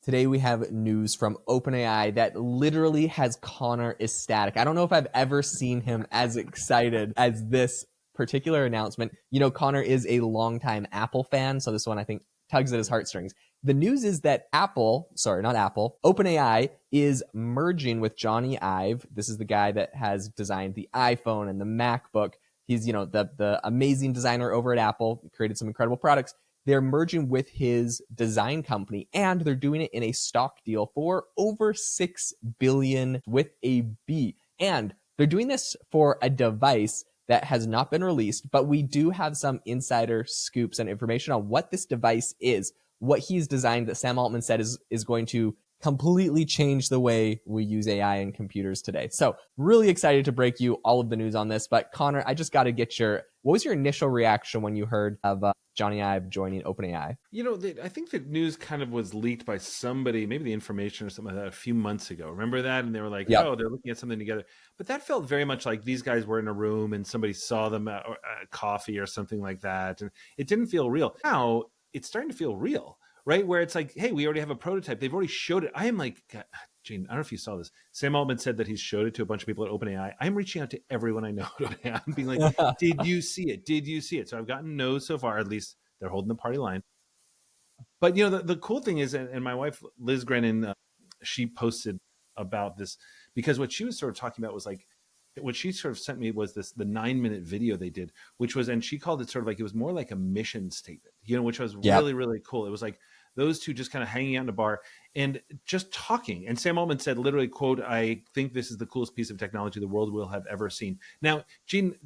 Today we have news from OpenAI that literally has Conor ecstatic. I don't know if I've ever seen him as excited as this particular announcement. You know, Conor is a longtime Apple fan, so this one I think tugs at his heartstrings. The news is that OpenAI is merging with Jony Ive. This is the guy that has designed the iPhone and the MacBook. He's, the amazing designer over at Apple, created some incredible products. They're merging with his design company, and they're doing it in a stock deal for over $6 billion with a B. And they're doing this for a device that has not been released, but we do have some insider scoops and information on what this device is, what he's designed that Sam Altman said is going to completely change the way we use AI in computers today. So really excited to break you all of the news on this. But Conor, I just got to get what was your initial reaction when you heard of Jony Ive joining OpenAI? I think the news kind of was leaked by somebody, maybe the information or something like that, a few months ago. Remember that? And they were like, oh, they're looking at something together. But that felt very much like these guys were in a room and somebody saw them at coffee or something like that. And it didn't feel real. Now it's starting to feel real. Right? Where it's like, hey, we already have a prototype. They've already showed it. I am like, God, Jaeden, I don't know if you saw this. Sam Altman said that he's showed it to a bunch of people at OpenAI. I'm reaching out to everyone I know at OpenAI. I'm being like, did you see it? Did you see it? So I've gotten no's so far. At least they're holding the party line. But, the cool thing is, and my wife, Liz Grennan, she posted about this because what she was sort of talking about was like, what she sort of sent me was the 9-minute video they did, which was, and she called it sort of like, it was more like a mission statement, which was really, really cool. It was like those two just kind of hanging out in a bar and just talking. And Sam Altman said, literally, quote, "I think this is the coolest piece of technology the world will have ever seen." Now, Jaeden,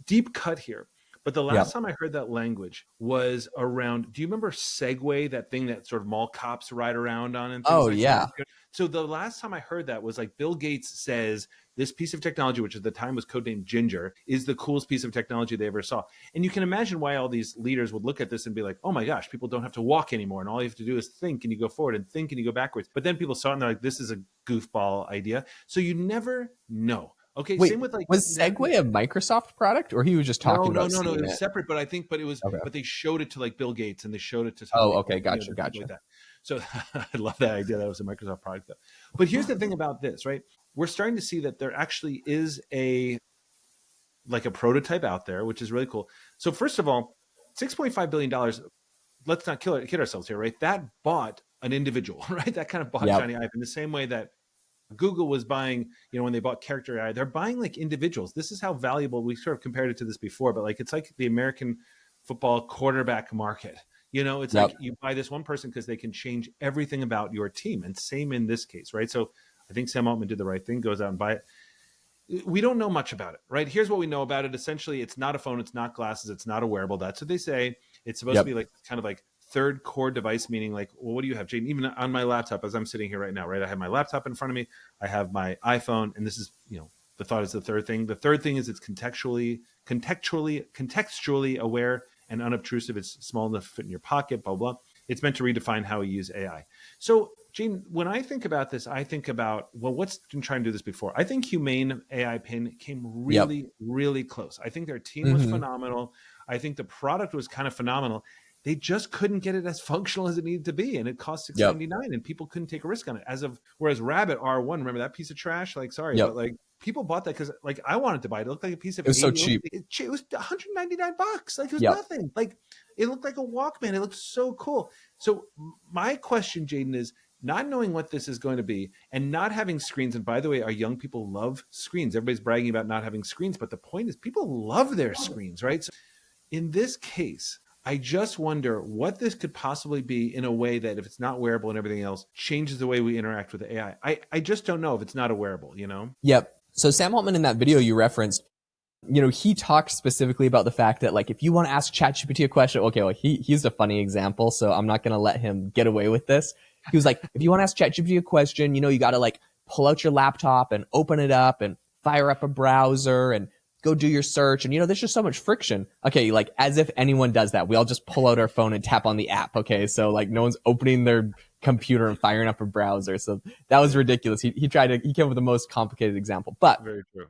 deep cut here. But the last time I heard that language was around, do you remember Segway, that thing that sort of mall cops ride around on? And things that? So the last time I heard that was like Bill Gates says this piece of technology, which at the time was codenamed Ginger, is the coolest piece of technology they ever saw. And you can imagine why all these leaders would look at this and be like, oh my gosh, people don't have to walk anymore. And all you have to do is think and you go forward, and think and you go backwards. But then people saw it and they're like, this is a goofball idea. So you never know. Okay, wait, same with like, was Segway a Microsoft product, or he was just talking about? No, it was separate. But it was, but they showed it to like Bill Gates and they showed it to. Gotcha. Like that. So I love that idea. That was a Microsoft product, though. But here's the thing about this, right? We're starting to see that there actually is a prototype out there, which is really cool. So first of all, $6.5 billion. Let's not kid ourselves here, right? That bought an individual, right? That kind of bought Jony Ive in the same way that Google was buying, when they bought Character AI, they're buying like individuals. This is how valuable, we sort of compared it to this before, but like, it's like the American football quarterback market. It's like you buy this one person because they can change everything about your team. And same in this case, right? So I think Sam Altman did the right thing, goes out and buy it. We don't know much about it, right? Here's what we know about it. Essentially, it's not a phone, it's not glasses, it's not a wearable. That's what they say. It's supposed to be like kind of like third core device, meaning like, well, what do you have, Jaeden? Even on my laptop, as I'm sitting here right now, right? I have my laptop in front of me. I have my iPhone, and this is, the thought is the third thing. The third thing is it's contextually aware and unobtrusive. It's small enough to fit in your pocket, blah, blah. It's meant to redefine how we use AI. So, Jaeden, when I think about this, I think about, well, what's been trying to do this before? I think Humane AI Pin came really, really close. I think their team was phenomenal. I think the product was kind of phenomenal. They just couldn't get it as functional as it needed to be. And it cost $6.99 and people couldn't take a risk on it. Whereas Rabbit R1, remember that piece of trash? Like, sorry, but like people bought that because like I wanted to buy it. It looked like a piece of, it was so cheap. It was $199. Like it was nothing. Like it looked like a Walkman. It looked so cool. So my question, Jaeden, is not knowing what this is going to be and not having screens. And by the way, our young people love screens. Everybody's bragging about not having screens, but the point is people love their screens, right? So in this case, I just wonder what this could possibly be in a way that if it's not wearable and everything else, changes the way we interact with AI. I just don't know if it's not a wearable, Yep. So Sam Altman in that video you referenced, he talked specifically about the fact that like, if you want to ask ChatGPT a question, okay, well, he used a funny example, so I'm not going to let him get away with this. He was like, if you want to ask ChatGPT a question, you got to like pull out your laptop and open it up and fire up a browser and go do your search. And, there's just so much friction. Okay. Like as if anyone does that. We all just pull out our phone and tap on the app. Okay. So like no one's opening their computer and firing up a browser. So that was ridiculous. He came up with the most complicated example, but very true.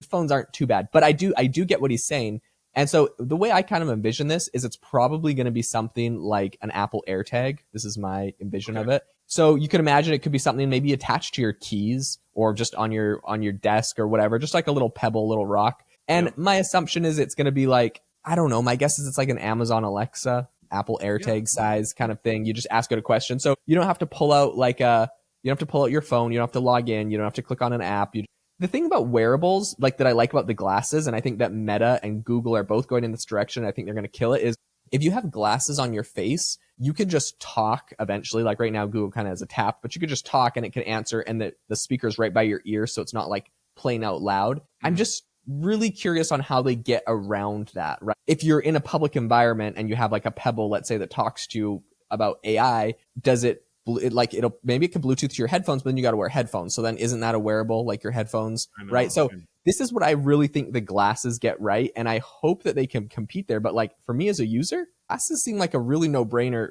Phones aren't too bad, but I do get what he's saying. And so the way I kind of envision this is it's probably going to be something like an Apple AirTag. This is my envision of it. So you could imagine it could be something maybe attached to your keys or just on your desk or whatever, just like a little pebble, little rock. And my assumption is it's going to be like, I don't know, my guess is it's like an Amazon Alexa, Apple AirTag size kind of thing. You just ask it a question. So you don't have to pull out you don't have to pull out your phone. You don't have to log in. You don't have to click on an app. The thing about wearables, like that I like about the glasses, and I think that Meta and Google are both going in this direction, I think they're going to kill it, is if you have glasses on your face, you can just talk eventually. Like right now, Google kind of has a tap, but you could just talk and it can answer, and the speaker's right by your ear, so it's not like playing out loud. I'm just really curious on how they get around that, right? If you're in a public environment and you have like a Pebble, let's say, that talks to you about AI, does it like maybe it can Bluetooth to your headphones, but then you got to wear headphones. So then isn't that a wearable, like your headphones, right? So this is what I really think the glasses get right. And I hope that they can compete there. But like for me as a user, glasses seem like a really no brainer.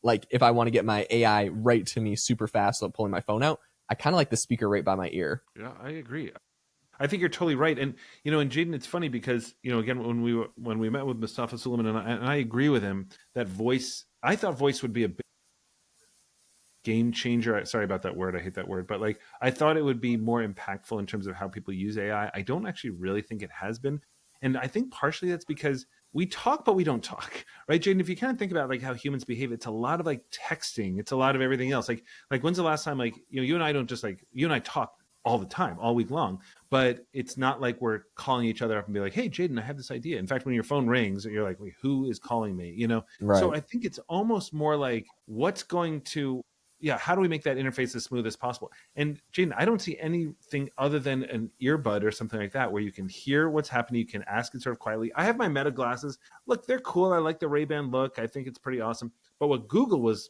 Like if I want to get my AI right to me super fast, like pulling my phone out, I kind of like the speaker right by my ear. Yeah, I agree. I think you're totally right. And, and Jaeden, it's funny because, again, when we met with Mustafa Suleiman, and I agree with him that I thought voice would be a big game changer. Sorry about that word. I hate that word. But like, I thought it would be more impactful in terms of how people use AI. I don't actually really think it has been. And I think partially that's because we talk, but we don't talk, right, Jaeden? If you kind of think about like how humans behave, it's a lot of like texting. It's a lot of everything else. Like when's the last time, like, you and I don't just like, you and I talk all the time, all week long, but it's not like we're calling each other up and be like, hey, Jaeden, I have this idea. In fact, when your phone rings, you're like, wait, who is calling me? Right. So I think it's almost more like how do we make that interface as smooth as possible? And Jaeden, I don't see anything other than an earbud or something like that where you can hear what's happening. You can ask it sort of quietly. I have my Meta glasses. Look, they're cool. I like the Ray-Ban look. I think it's pretty awesome. But what Google was,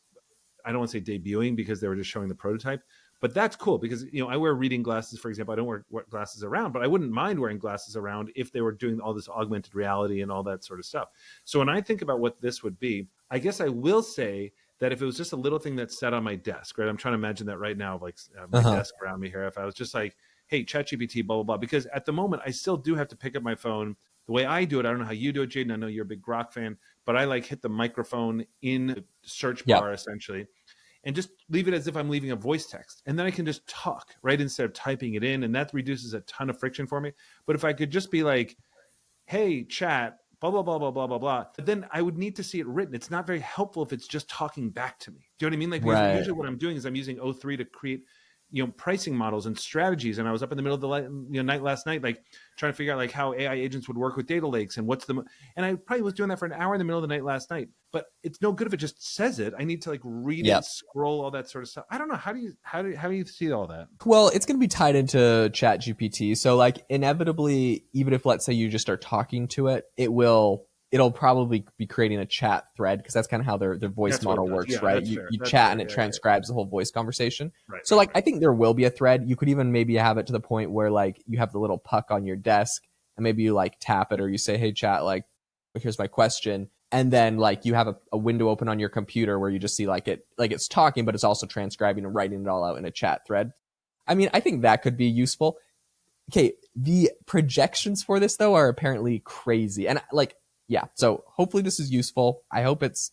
I don't want to say debuting because they were just showing the prototype, but that's cool because, I wear reading glasses, for example. I don't wear glasses around, but I wouldn't mind wearing glasses around if they were doing all this augmented reality and all that sort of stuff. So when I think about what this would be, I guess I will say that if it was just a little thing that's set on my desk, right? I'm trying to imagine that right now, like my desk around me here. If I was just like, hey, ChatGPT, blah, blah, blah. Because at the moment, I still do have to pick up my phone. The way I do it, I don't know how you do it, Jaeden. I know you're a big Grok fan, but I like hit the microphone in the search bar essentially and just leave it as if I'm leaving a voice text. And then I can just talk, right? Instead of typing it in. And that reduces a ton of friction for me. But if I could just be like, hey, chat, blah, blah, blah, blah, blah, blah, blah, then I would need to see it written. It's not very helpful if it's just talking back to me. Do you know what I mean? Like, because usually what I'm doing is I'm using O3 to create, pricing models and strategies. And I was up in the middle of the night last night, like trying to figure out like how AI agents would work with data lakes and and I probably was doing that for an hour in the middle of the night last night, but it's no good if it just says it. I need to like read it, scroll, all that sort of stuff. I don't know. How do you see all that? Well, it's going to be tied into ChatGPT. So like inevitably, even if let's say you just start talking to it, it'll probably be creating a chat thread because that's kind of how their voice model works, right? You chat and it transcribes the whole voice conversation. Right, so I think there will be a thread. You could even maybe have it to the point where like you have the little puck on your desk and maybe you like tap it or you say, hey, chat, like, here's my question. And then like you have a window open on your computer where you just see like it's talking, but it's also transcribing and writing it all out in a chat thread. I mean, I think that could be useful. Okay, the projections for this though are apparently crazy. And so hopefully this is useful. I hope it's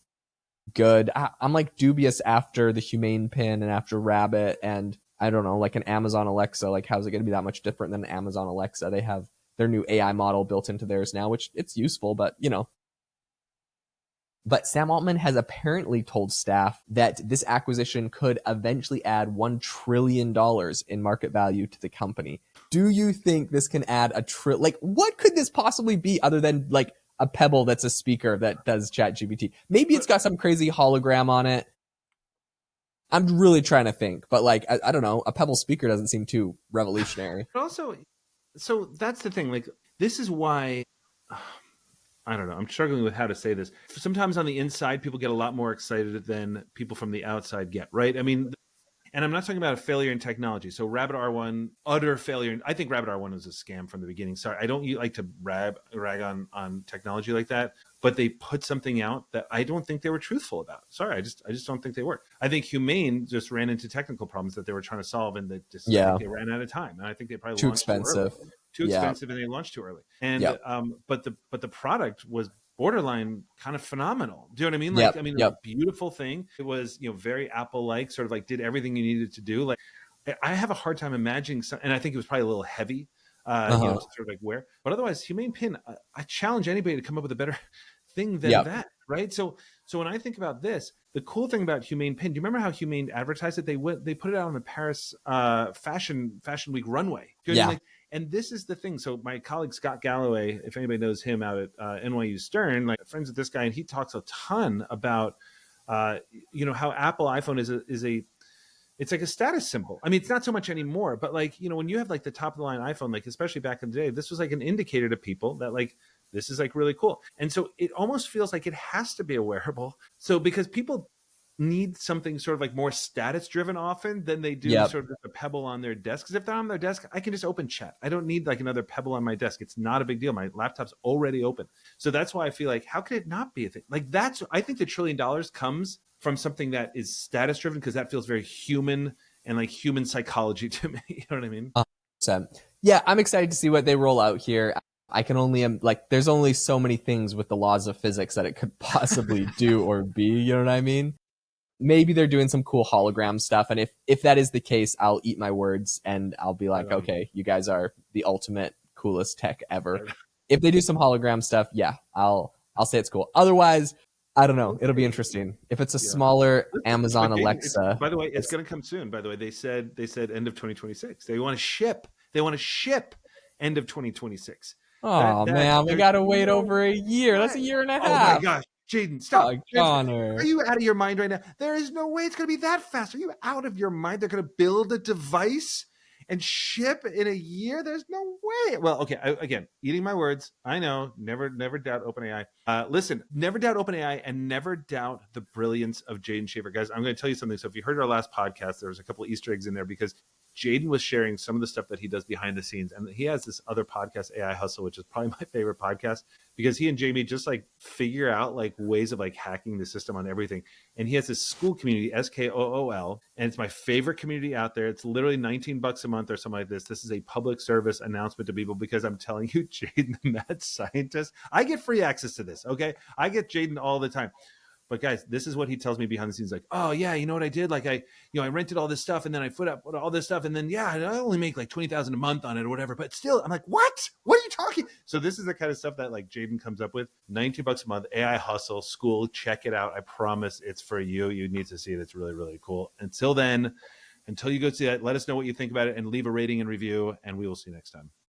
good. I'm like dubious after the Humane Pin and after Rabbit and I don't know, like an Amazon Alexa, like how's it going to be that much different than an Amazon Alexa? They have their new AI model built into theirs now, which it's useful, but But Sam Altman has apparently told staff that this acquisition could eventually add $1 trillion in market value to the company. Do you think this can add what could this possibly be other than like a Pebble that's a speaker that does ChatGPT? Maybe it's got some crazy hologram on it. I'm really trying to think, but like, I don't know, a Pebble speaker doesn't seem too revolutionary. But also, so that's the thing. Like, this is why, I don't know, I'm struggling with how to say this. Sometimes on the inside, people get a lot more excited than people from the outside get, right? I mean, and I'm not talking about a failure in technology. So Rabbit R1, utter failure. I think Rabbit R1 was a scam from the beginning. Sorry, I don't like to rag on technology like that, but they put something out that I don't think they were truthful about. Sorry, I just don't think they were. I think Humane just ran into technical problems that they were trying to solve, and that just I think they ran out of time. And I think they probably too expensive. too expensive, and they launched too early. And but the product was borderline kind of phenomenal. Do you know what I mean? Like, I mean, it was a beautiful thing. It was, very Apple-like, sort of like did everything you needed to do. Like, I have a hard time imagining and I think it was probably a little heavy, to sort of like wear. But otherwise, Humane Pin, I challenge anybody to come up with a better thing than that, right? So when I think about this, the cool thing about Humane Pin, do you remember how Humane advertised it? They put it out on the Paris Fashion Week runway. Do you know what I mean? And this is the thing. So my colleague Scott Galloway, if anybody knows him out at NYU Stern, like friends with this guy, and he talks a ton about how Apple iPhone is a it's like a status symbol. I mean, it's not so much anymore, but like, when you have like the top of the line iPhone, like especially back in the day, this was like an indicator to people that like, this is like really cool. And so it almost feels like it has to be a wearable. So because people need something sort of like more status driven often than they do sort of a Pebble on their desk. Because if they're on their desk, I can just open chat. I don't need like another Pebble on my desk. It's not a big deal. My laptop's already open. So that's why I feel like, how could it not be a thing? Like I think the $1 trillion comes from something that is status driven, because that feels very human and like human psychology to me. You know what I mean? 100%. Yeah, I'm excited to see what they roll out here. I can only there's only so many things with the laws of physics that it could possibly do or be. You know what I mean? Maybe they're doing some cool hologram stuff, and if that is the case, I'll eat my words and I'll be like, okay, you guys are the ultimate coolest tech ever. If they do some hologram stuff, yeah, I'll say it's cool. Otherwise, I don't know. It'll be interesting. If it's a smaller Amazon Alexa. By the way, it's going to come soon. By the way, they said end of 2026. They want to ship. End of 2026. Oh man, we gotta wait over a year. That's a year and a half. Oh my gosh, Jaeden, stop! Conor. Are you out of your mind right now? There is no way it's going to be that fast. Are you out of your mind? They're going to build a device and ship in a year? There's no way. Well, okay, again, eating my words. I know. Never doubt OpenAI. Listen, never doubt OpenAI, and never doubt the brilliance of Jaeden Schafer. Guys, I'm going to tell you something. So if you heard our last podcast, there was a couple of Easter eggs in there, because Jaeden was sharing some of the stuff that he does behind the scenes. And he has this other podcast, AI Hustle, which is probably my favorite podcast, because he and Jamie just like figure out like ways of like hacking the system on everything. And he has this school community, SKOOL, and it's my favorite community out there. It's literally $19 a month or something like this. This is a public service announcement to people, because I'm telling you, Jaeden, the mad scientist, I get free access to this. Okay. I get Jaeden all the time. But guys, this is what he tells me behind the scenes. Like, oh yeah, you know what I did? Like I rented all this stuff, and then I put up all this stuff, and then I only make like $20,000 a month on it or whatever. But still, I'm like, what? What are you talking? So this is the kind of stuff that like Jaeden comes up with. $19 a month, AI Hustle School. Check it out. I promise it's for you. You need to see it. It's really, really cool. Until then, until you go see that, let us know what you think about it and leave a rating and review, and we will see you next time.